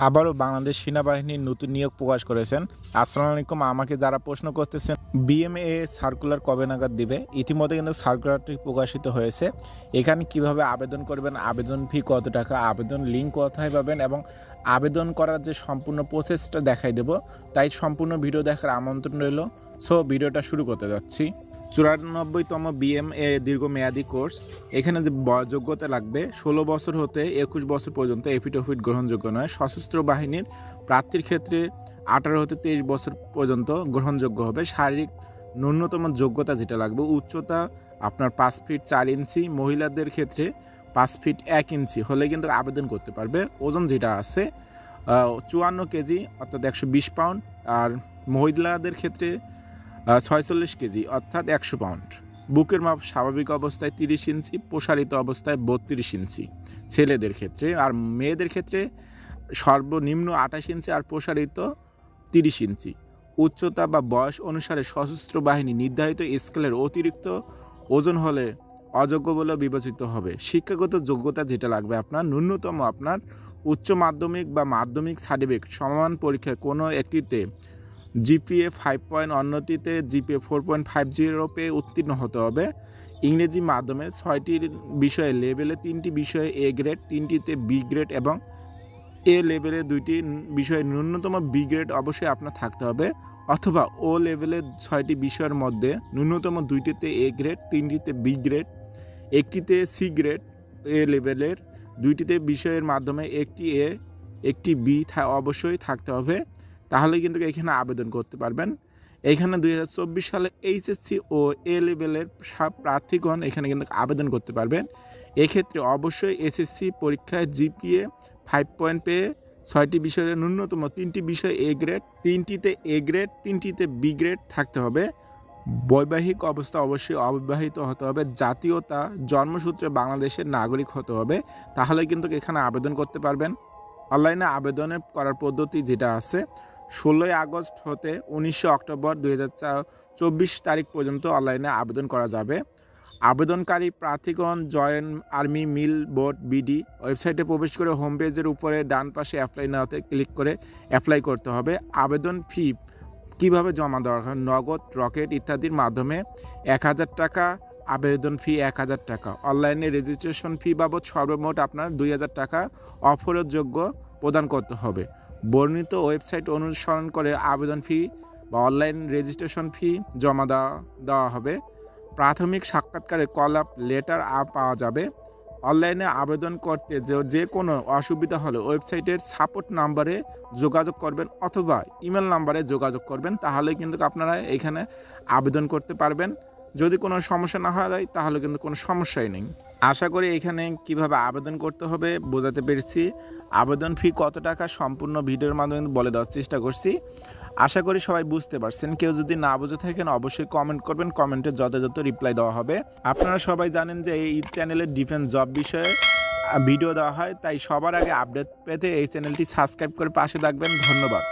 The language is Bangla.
আবারও বাংলাদেশ সেনাবাহিনীর নতুন নিয়োগ প্রকাশ করেছেন। আসসালামু আলাইকুম। আমাকে যারা প্রশ্ন করতেছেন বিএমএ সার্কুলার কবে নাগাদ দিবে, ইতিমধ্যে কিন্তু সার্কুলারটি প্রকাশিত হয়েছে। এখানে কিভাবে আবেদন করবেন, আবেদন ফি কত টাকা, আবেদন লিঙ্ক কোথায় পাবেন এবং আবেদন করার যে সম্পূর্ণ প্রসেসটা দেখাই দেব। তাই সম্পূর্ণ ভিডিও দেখার আমন্ত্রণ রইল। সো ভিডিওটা শুরু করতে যাচ্ছি। 94তম বিএমএ দীর্ঘমেয়াদী কোর্স। এখানে যে যোগ্যতা লাগবে 16 বছর হতে 21 বছর পর্যন্ত এফিডেভিট গ্রহণযোগ্য নয়। সশস্ত্র বাহিনীর প্রার্থীর ক্ষেত্রে 18 হতে 23 বছর পর্যন্ত গ্রহণযোগ্য হবে। শারীরিক ন্যূনতম যোগ্যতা যেটা লাগবে, উচ্চতা আপনার 5 ফিট 4 ইঞ্চি, মহিলাদের ক্ষেত্রে 5 ফিট 1 ইঞ্চি হলে কিন্তু আবেদন করতে পারবে। ওজন যেটা আছে 54 কেজি অর্থাৎ 120 পাউন্ড, আর মহিলাদের ক্ষেত্রে 46 কেজি অর্থাৎ 100 পাউন্ড। বুকের মাপ স্বাভাবিক অবস্থায় 30 ইঞ্চি, প্রসারিত অবস্থায় 32 ইঞ্চি ছেলেদের ক্ষেত্রে, আর মেয়েদের ক্ষেত্রে সর্বনিম্ন 28 ইঞ্চি আর প্রসারিত 30 ইঞ্চি। উচ্চতা বা বয়স অনুসারে সশস্ত্র বাহিনী নির্ধারিত স্কেলের অতিরিক্ত ওজন হলে অযোগ্য বলে বিবেচিত হবে। শিক্ষাগত যোগ্যতা যেটা লাগবে, আপনার ন্যূনতম আপনার উচ্চ মাধ্যমিক বা মাধ্যমিক সার্টিফিকেট সমান পরীক্ষায় কোনো একটিতে জিপিএ 5 অন্যটিতে জিপিএ 4.50 পেয়ে উত্তীর্ণ হতে হবে। ইংরেজি মাধ্যমে 6টি বিষয়ে লেভেলে 3টি বিষয়ে এ গ্রেড, 3টিতে বি গ্রেড এবং এ লেভেলে 2টি বিষয়ে ন্যূনতম বি গ্রেড অবশ্যই আপনার থাকতে হবে, অথবা ও লেভেলের 6টি বিষয়ের মধ্যে ন্যূনতম 2টিতে এ গ্রেড, 3টিতে বি গ্রেড, একটিতে সি গ্রেড। এ লেভেলের 2টিতে বিষয়ের মাধ্যমে একটি এ একটি বি অবশ্যই থাকতে হবে, তাহলে কিন্তু এখানে আবেদন করতে পারবেন। এখানে 2024 সালে এইচএসসি ও এ লেভেলের সব প্রার্থীগণ এখানে কিন্তু আবেদন করতে পারবেন। এক্ষেত্রে অবশ্যই এসএসসি পরীক্ষায় জিপিএ 5 পেয়ে 6টি বিষয়ে ন্যূনতম 3টি বিষয় এ গ্রেড, 3টিতে এ গ্রেড, 3টিতে বি গ্রেড থাকতে হবে। বৈবাহিক অবস্থা অবশ্যই অবিবাহিত হতে হবে। জাতীয়তা জন্মসূত্রে বাংলাদেশের নাগরিক হতে হবে, তাহলে কিন্তু এখানে আবেদন করতে পারবেন। অনলাইনে আবেদনের করার পদ্ধতি যেটা আছে, 16 আগস্ট হতে 19 অক্টোবর 2024 তারিখ পর্যন্ত অনলাইনে আবেদন করা যাবে। আবেদনকারী প্রার্থীগণ জয়েন আর্মি মিল বোর্ড বিডি ওয়েবসাইটে প্রবেশ করে হোম পেজের উপরে ডান পাশে অ্যাপ্লাই নাওতে ক্লিক করে অ্যাপ্লাই করতে হবে। আবেদন ফি কিভাবে জমা দেওয়া হয়, নগদ, রকেট ইত্যাদির মাধ্যমে 1000 টাকা আবেদন ফি 1000 টাকা। অনলাইনে রেজিস্ট্রেশন ফি বাবদ সর্বমোট আপনার 2000 টাকা অফেরতযোগ্য প্রদান করতে হবে। বর্ণিত ওয়েবসাইট অনুসরণ করে আবেদন ফি বা অনলাইন রেজিস্ট্রেশন ফি জমা দেওয়া হবে। প্রাথমিক সাক্ষাৎকারে কল আপ লেটার পাওয়া যাবে। অনলাইনে আবেদন করতে যে কোনো অসুবিধা হলে ওয়েবসাইটের সাপোর্ট নাম্বারে যোগাযোগ করবেন অথবা ইমেল নাম্বারে যোগাযোগ করবেন, তাহলে কিন্তু আপনারা এখানে আবেদন করতে পারবেন। যদি কোনো সমস্যা না হয় তাহলে কিন্তু কোনো সমস্যাই নেই। আশা করি এখানে কিভাবে আবেদন করতে হবে বোঝাতে পেরেছি। আবেদন ফি কত টাকা সম্পূর্ণ ভিডিওর মাধ্যমে বলে দেওয়ার চেষ্টা করছি। আশা করি সবাই বুঝতে পারছেন। কেউ যদি না বুঝে থাকেন অবশ্যই কমেন্ট করবেন, কমেন্টে যথাযথ রিপ্লাই দেওয়া হবে। আপনারা সবাই জানেন যে এই চ্যানেলে ডিফেন্স জব বিষয়ে ভিডিও দেওয়া হয়, তাই সবার আগে আপডেট পেতে এই চ্যানেলটি সাবস্ক্রাইব করে পাশে থাকবেন। ধন্যবাদ।